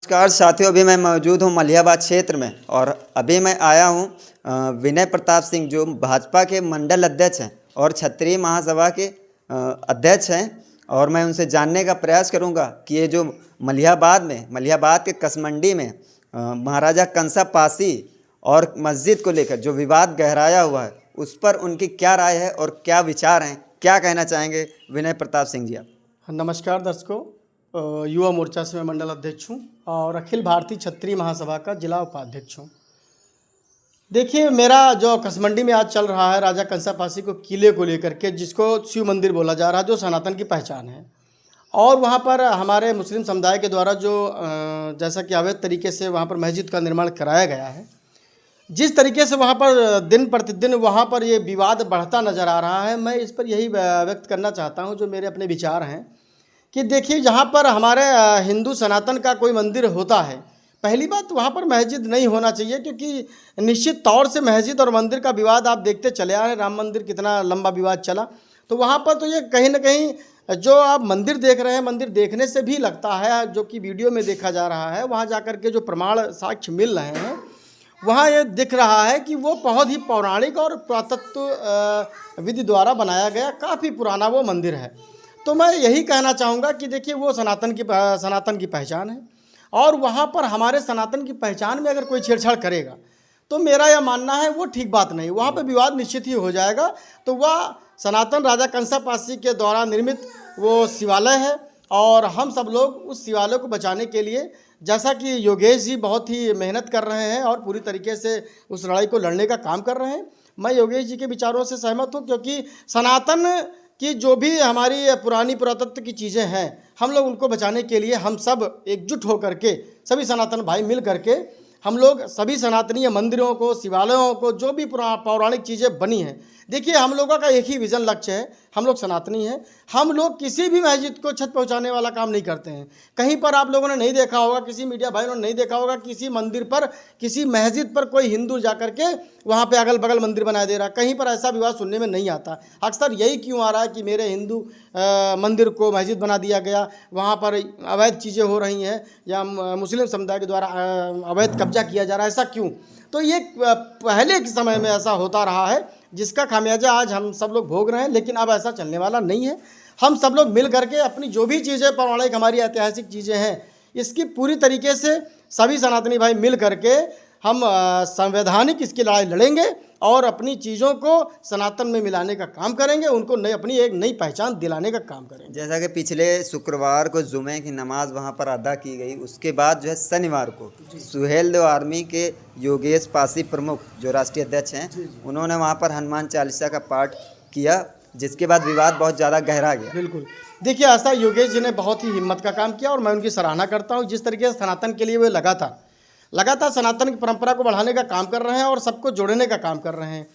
नमस्कार साथियों, अभी मैं मौजूद हूँ मलिहाबाद क्षेत्र में और अभी मैं आया हूँ विनय प्रताप सिंह जो भाजपा के मंडल अध्यक्ष हैं और क्षत्रिय महासभा के अध्यक्ष हैं। और मैं उनसे जानने का प्रयास करूँगा कि ये जो मलिहाबाद के कसमंडी में महाराजा कंसा पासी और मस्जिद को लेकर जो विवाद गहराया हुआ है उस पर उनकी क्या राय है और क्या विचार हैं, क्या कहना चाहेंगे विनय प्रताप सिंह जी आप? नमस्कार दर्शकों, युवा मोर्चा से मैं मंडल अध्यक्ष हूँ और अखिल भारतीय क्षत्रिय महासभा का जिला उपाध्यक्ष हूँ। देखिए, मेरा जो कसमंडी में आज चल रहा है राजा कंसापासी को किले को लेकर के, जिसको शिव मंदिर बोला जा रहा है, जो सनातन की पहचान है, और वहाँ पर हमारे मुस्लिम समुदाय के द्वारा जो जैसा कि अवैध तरीके से वहाँ पर मस्जिद का निर्माण कराया गया है, जिस तरीके से वहाँ पर दिन प्रतिदिन वहाँ पर ये विवाद बढ़ता नज़र आ रहा है, मैं इस पर यही व्यक्त करना चाहता हूँ जो मेरे अपने विचार हैं कि देखिए, जहाँ पर हमारे हिंदू सनातन का कोई मंदिर होता है, पहली बात वहाँ पर मस्जिद नहीं होना चाहिए, क्योंकि निश्चित तौर से मस्जिद और मंदिर का विवाद आप देखते चले आ रहे हैं। राम मंदिर कितना लंबा विवाद चला, तो वहाँ पर तो ये कहीं ना कहीं जो आप मंदिर देख रहे हैं, मंदिर देखने से भी लगता है, जो कि वीडियो में देखा जा रहा है, वहाँ जाकर के जो प्रमाण साक्ष्य मिल रहे हैं, वहाँ ये दिख रहा है कि वो बहुत ही पौराणिक और पुरातत्व विधि द्वारा बनाया गया काफ़ी पुराना वो मंदिर है। तो मैं यही कहना चाहूँगा कि देखिए, वो सनातन की पहचान है, और वहाँ पर हमारे सनातन की पहचान में अगर कोई छेड़छाड़ करेगा तो मेरा यह मानना है वो ठीक बात नहीं, वहाँ पर विवाद निश्चित ही हो जाएगा। तो वह सनातन राजा कंसापासी के द्वारा निर्मित वो शिवालय है, और हम सब लोग उस शिवालय को बचाने के लिए, जैसा कि योगेश जी बहुत ही मेहनत कर रहे हैं और पूरी तरीके से उस लड़ाई को लड़ने का काम कर रहे हैं, मैं योगेश जी के विचारों से सहमत हूँ, क्योंकि सनातन कि जो भी हमारी पुरानी पुरातत्व की चीज़ें हैं, हम लोग उनको बचाने के लिए हम सब एकजुट होकर के, सभी सनातन भाई मिल करके, हम लोग सभी सनातनीय मंदिरों को, शिवालयों को, जो भी पौराणिक चीज़ें बनी हैं, देखिए हम लोगों का एक ही विज़न लक्ष्य है, हम लोग सनातनी हैं। हम लोग किसी भी मस्जिद को छत पहुंचाने वाला काम नहीं करते हैं। कहीं पर आप लोगों ने नहीं देखा होगा, किसी मीडिया भाइयों ने नहीं देखा होगा, किसी मंदिर पर, किसी मस्जिद पर कोई हिंदू जाकर के वहाँ पे अगल बगल मंदिर बना दे रहा, कहीं पर ऐसा विवाद सुनने में नहीं आता। अक्सर यही क्यों आ रहा है कि मेरे हिंदू मंदिर को मस्जिद बना दिया गया, वहाँ पर अवैध चीज़ें हो रही हैं, या मुस्लिम समुदाय के द्वारा अवैध कब्जा किया जा रहा है, ऐसा क्यों? तो ये पहले के समय में ऐसा होता रहा है, जिसका खामियाजा आज हम सब लोग भोग रहे हैं, लेकिन अब ऐसा चलने वाला नहीं है। हम सब लोग मिल करके अपनी जो भी चीज़ें पौराणिक हमारी ऐतिहासिक चीज़ें हैं, इसकी पूरी तरीके से सभी सनातनी भाई मिल करके हम संवैधानिक इसकी लड़ाई लड़ेंगे और अपनी चीज़ों को सनातन में मिलाने का काम करेंगे, उनको अपनी एक नई पहचान दिलाने का काम करेंगे। जैसा कि पिछले शुक्रवार को जुमे की नमाज वहां पर अदा की गई, उसके बाद जो है शनिवार को सुहेलदेव आर्मी के योगेश पासी प्रमुख जो राष्ट्रीय अध्यक्ष हैं, उन्होंने वहां पर हनुमान चालीसा का पाठ किया, जिसके बाद विवाद बहुत ज़्यादा गहरा गया। बिल्कुल, देखिए, ऐसा योगेश जी ने बहुत ही हिम्मत का काम किया और मैं उनकी सराहना करता हूँ। जिस तरीके से सनातन के लिए वे लगातार सनातन की परंपरा को बढ़ाने का काम कर रहे हैं और सबको जोड़ने का काम कर रहे हैं,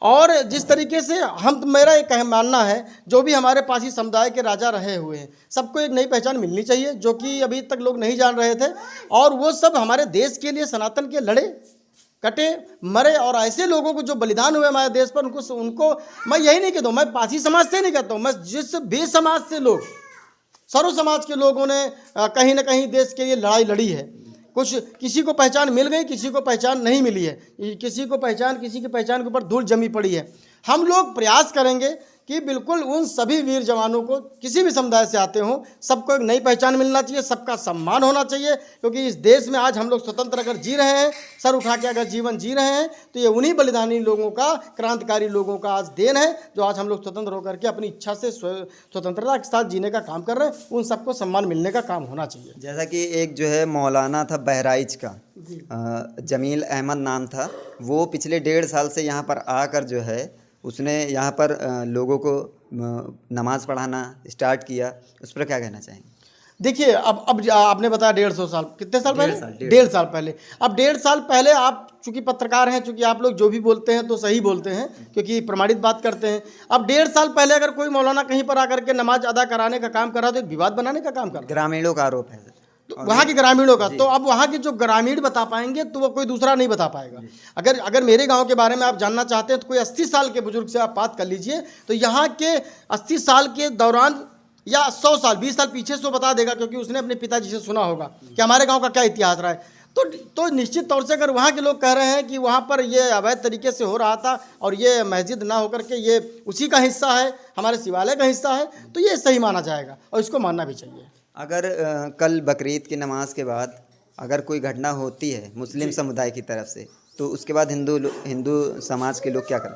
और जिस तरीके से मेरा एक मानना है, जो भी हमारे पासी समुदाय के राजा रहे हुए हैं, सबको एक नई पहचान मिलनी चाहिए, जो कि अभी तक लोग नहीं जान रहे थे, और वो सब हमारे देश के लिए सनातन के लड़े, कटे, मरे, और ऐसे लोगों को जो बलिदान हुए हमारे देश पर, उनको मैं यही नहीं कहता हूँ, मैं पासी समाज से नहीं कहता हूँ, मैं जिस भी समाज से लोग, सर्व समाज के लोगों ने कहीं ना कहीं देश के लिए लड़ाई लड़ी है। किसी को पहचान मिल गई, किसी को पहचान नहीं मिली है, किसी की पहचान के ऊपर धूल जमी पड़ी है। हम लोग प्रयास करेंगे कि बिल्कुल उन सभी वीर जवानों को, किसी भी समुदाय से आते हों, सबको एक नई पहचान मिलना चाहिए, सबका सम्मान होना चाहिए, क्योंकि इस देश में आज हम लोग स्वतंत्र अगर जी रहे हैं, सर उठा के अगर जीवन जी रहे हैं, तो ये उन्हीं बलिदानी लोगों का, क्रांतिकारी लोगों का आज देन है, जो आज हम लोग स्वतंत्र होकर के अपनी इच्छा से स्वतंत्रता के साथ जीने का काम कर रहे हैं। उन सबको सम्मान मिलने का काम होना चाहिए। जैसा कि एक जो है मौलाना था बहराइच का, जमील अहमद नाम था, वो पिछले 1.5 साल से यहाँ पर आकर जो है उसने यहाँ पर लोगों को नमाज़ पढ़ाना स्टार्ट किया, उस पर क्या कहना चाहेंगे? देखिए, अब आपने बताया 150 साल, कितने साल पहले? 1.5 साल पहले। अब 1.5 साल पहले, आप चूँकि पत्रकार हैं, चूँकि आप लोग जो भी बोलते हैं तो सही बोलते हैं, क्योंकि प्रमाणित बात करते हैं। अब 1.5 साल पहले अगर कोई मौलाना कहीं पर आकर के नमाज अदा कराने का काम कर रहा, तो एक विवाद बनाने का काम कर रहा, ग्रामीणों का आरोप है, तो वहाँ के ग्रामीणों का। तो अब वहाँ के जो ग्रामीण बता पाएंगे, तो वो कोई दूसरा नहीं बता पाएगा। अगर मेरे गांव के बारे में आप जानना चाहते हैं, तो कोई 80 साल के बुजुर्ग से आप बात कर लीजिए, तो यहाँ के 80 साल के दौरान या 100 साल 20 साल पीछे से वो बता देगा, क्योंकि उसने अपने पिताजी से सुना होगा कि हमारे गांव का क्या इतिहास रहा है। तो निश्चित तौर से अगर वहाँ के लोग कह रहे हैं कि वहाँ पर ये अवैध तरीके से हो रहा था और ये मस्जिद ना होकर के ये उसी का हिस्सा है, हमारे शिवालय का हिस्सा है, तो ये सही माना जाएगा और इसको मानना भी चाहिए। अगर कल बकरीद की नमाज के बाद अगर कोई घटना होती है मुस्लिम समुदाय की तरफ से, तो उसके बाद हिंदू समाज के लोग क्या करें?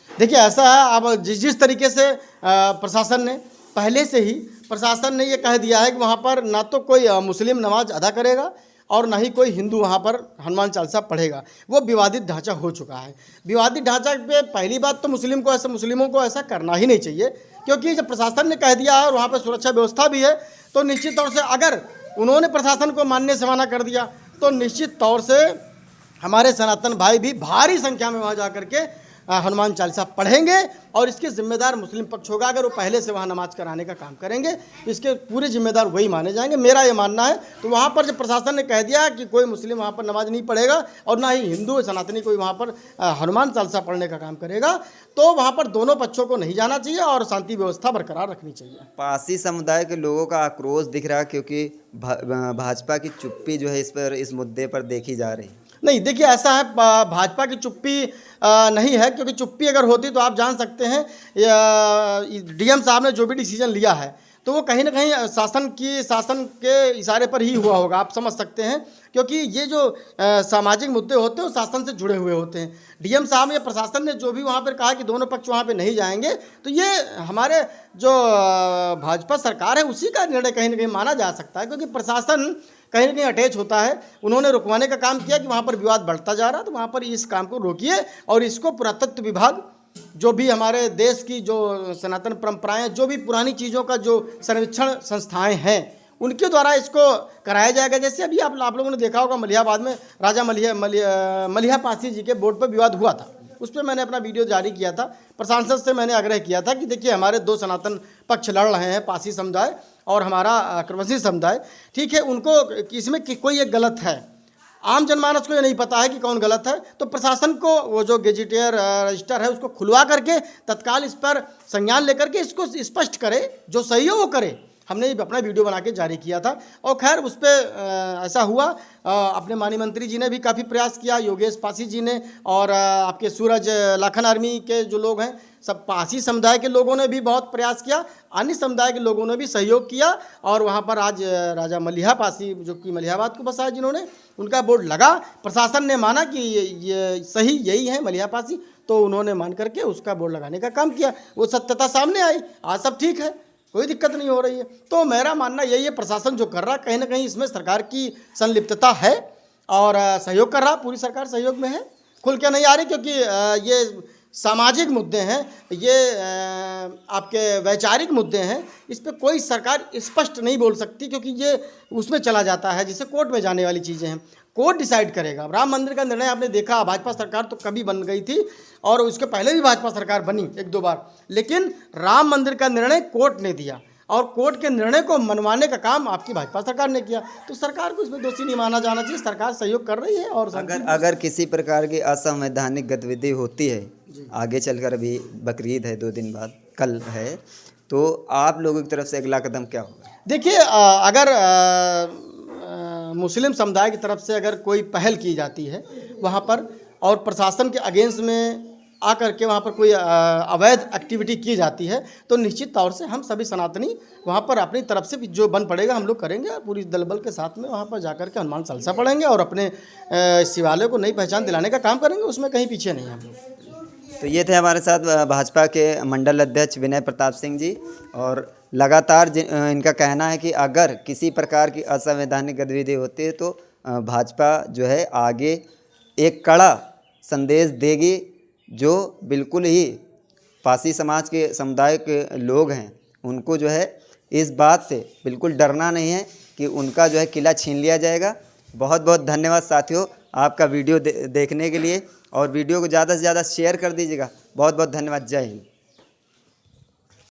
देखिए ऐसा है, अब जिस तरीके से प्रशासन ने पहले से ही प्रशासन ने ये कह दिया है कि वहाँ पर ना तो कोई मुस्लिम नमाज अदा करेगा और ना ही कोई हिंदू वहाँ पर हनुमान चालीसा पढ़ेगा। वो विवादित ढांचा हो चुका है। विवादित ढांचा पे पहली बात तो मुस्लिमों को ऐसा करना ही नहीं चाहिए, क्योंकि जब प्रशासन ने कह दिया है और वहाँ पर सुरक्षा व्यवस्था भी है, तो निश्चित तौर से अगर उन्होंने प्रशासन को मानने से मना कर दिया तो निश्चित तौर से हमारे सनातन भाई भी भारी संख्या में वहाँ जा कर के हनुमान चालीसा पढ़ेंगे और इसके जिम्मेदार मुस्लिम पक्ष होगा। अगर वो पहले से वहाँ नमाज कराने का काम करेंगे, इसके पूरे जिम्मेदार वही माने जाएंगे, मेरा ये मानना है। तो वहाँ पर जब प्रशासन ने कह दिया कि कोई मुस्लिम वहाँ पर नमाज नहीं पढ़ेगा और ना ही हिंदू सनातनी कोई वहाँ पर हनुमान चालीसा पढ़ने का काम करेगा, तो वहाँ पर दोनों पक्षों को नहीं जाना चाहिए और शांति व्यवस्था बरकरार रखनी चाहिए। पारसी समुदाय के लोगों का आक्रोश दिख रहा है, क्योंकि भाजपा की चुप्पी जो है इस मुद्दे पर देखी जा रही है। नहीं, देखिए ऐसा है, भाजपा की चुप्पी नहीं है, क्योंकि चुप्पी अगर होती तो आप जान सकते हैं डीएम साहब ने जो भी डिसीजन लिया है तो वो कहीं ना कहीं शासन के इशारे पर ही हुआ होगा, आप समझ सकते हैं, क्योंकि ये जो सामाजिक मुद्दे होते हैं वो शासन से जुड़े हुए होते हैं। डीएम साहब या प्रशासन ने जो भी वहाँ पर कहा कि दोनों पक्ष वहाँ पे नहीं जाएंगे, तो ये हमारे जो भाजपा सरकार है उसी का निर्णय कहीं ना कहीं माना जा सकता है, क्योंकि प्रशासन कहीं ना कहीं अटैच होता है। उन्होंने रुकवाने का काम किया कि वहाँ पर विवाद बढ़ता जा रहा, तो वहाँ पर इस काम को रोकिए और इसको पुरातत्व विभाग, जो भी हमारे देश की जो सनातन परंपराएं, जो भी पुरानी चीज़ों का जो सर्वेक्षण संस्थाएं हैं, उनके द्वारा इसको कराया जाएगा। जैसे अभी आप लोगों ने देखा होगा मलिहाबाद में राजा मलिहा पासी जी के बोर्ड पर विवाद हुआ था, उस पर मैंने अपना वीडियो जारी किया था। प्रशासन से मैंने आग्रह किया था कि देखिए हमारे दो सनातन पक्ष लड़ रहे हैं, पासी समुदाय और हमारा क्रमसी समुदाय, ठीक है, उनको इसमें कोई एक गलत है, आम जनमानस को ये नहीं पता है कि कौन गलत है, तो प्रशासन को वो जो गेजेटियर रजिस्टर है उसको खुलवा करके तत्काल इस पर संज्ञान लेकर के इसको स्पष्ट करे, जो सही हो वो करे। हमने अपना वीडियो बना के जारी किया था और खैर उस पर ऐसा हुआ। अपने माननीय मंत्री जी ने भी काफ़ी प्रयास किया, योगेश पासी जी ने, और आपके सूरज लाखन आर्मी के जो लोग हैं, सब पासी समुदाय के लोगों ने भी बहुत प्रयास किया, अन्य समुदाय के लोगों ने भी सहयोग किया और वहाँ पर आज राजा मलिहा पासी जो कि मलिहाबाद को बसाया जिन्होंने, उनका बोर्ड लगा। प्रशासन ने माना कि ये सही यही है मलिहा पासी, तो उन्होंने मान करके उसका बोर्ड लगाने का काम किया। वो सत्यता सामने आई, आज सब ठीक है, कोई दिक्कत नहीं हो रही है। तो मेरा मानना यही है, प्रशासन जो कर रहा कहीं ना कहीं इसमें सरकार की संलिप्तता है और सहयोग कर रहा, पूरी सरकार सहयोग में है, खुल के नहीं आ रही, क्योंकि ये सामाजिक मुद्दे हैं, ये आपके वैचारिक मुद्दे हैं, इस पर कोई सरकार स्पष्ट नहीं बोल सकती, क्योंकि ये उसमें चला जाता है जिससे कोर्ट में जाने वाली चीज़ें हैं, कोर्ट डिसाइड करेगा। राम मंदिर का निर्णय आपने देखा, भाजपा सरकार तो कभी बन गई थी और उसके पहले भी भाजपा सरकार बनी 1-2 बार, लेकिन राम मंदिर का निर्णय कोर्ट ने दिया और कोर्ट के निर्णय को मनवाने का काम आपकी भाजपा सरकार ने किया, तो सरकार को इसमें दोषी नहीं माना जाना चाहिए। सरकार सहयोग कर रही है। और अगर किसी प्रकार की असंवैधानिक गतिविधि होती है आगे चलकर, अभी बकरीद है 2 दिन बाद, कल है, तो आप लोगों की तरफ से अगला कदम क्या होगा? देखिए, अगर मुस्लिम समुदाय की तरफ से अगर कोई पहल की जाती है वहाँ पर और प्रशासन के अगेंस्ट में आकर के वहाँ पर कोई अवैध एक्टिविटी की जाती है, तो निश्चित तौर से हम सभी सनातनी वहाँ पर अपनी तरफ से जो बन पड़ेगा हम लोग करेंगे और पूरी दल बल के साथ में वहाँ पर जाकर के हनुमान चालीसा पढ़ेंगे और अपने शिवालय को नई पहचान दिलाने का काम करेंगे, उसमें कहीं पीछे नहीं हम लोग। तो ये थे हमारे साथ भाजपा के मंडल अध्यक्ष विनय प्रताप सिंह जी, और लगातार इनका कहना है कि अगर किसी प्रकार की असंवैधानिक गतिविधि होती है तो भाजपा जो है आगे एक कड़ा संदेश देगी, जो बिल्कुल ही पासी समाज के समुदाय के लोग हैं उनको जो है इस बात से बिल्कुल डरना नहीं है कि उनका जो है किला छीन लिया जाएगा। बहुत बहुत धन्यवाद साथियों आपका वीडियो देखने के लिए, और वीडियो को ज़्यादा से ज़्यादा शेयर कर दीजिएगा। बहुत बहुत धन्यवाद। जय हिंद।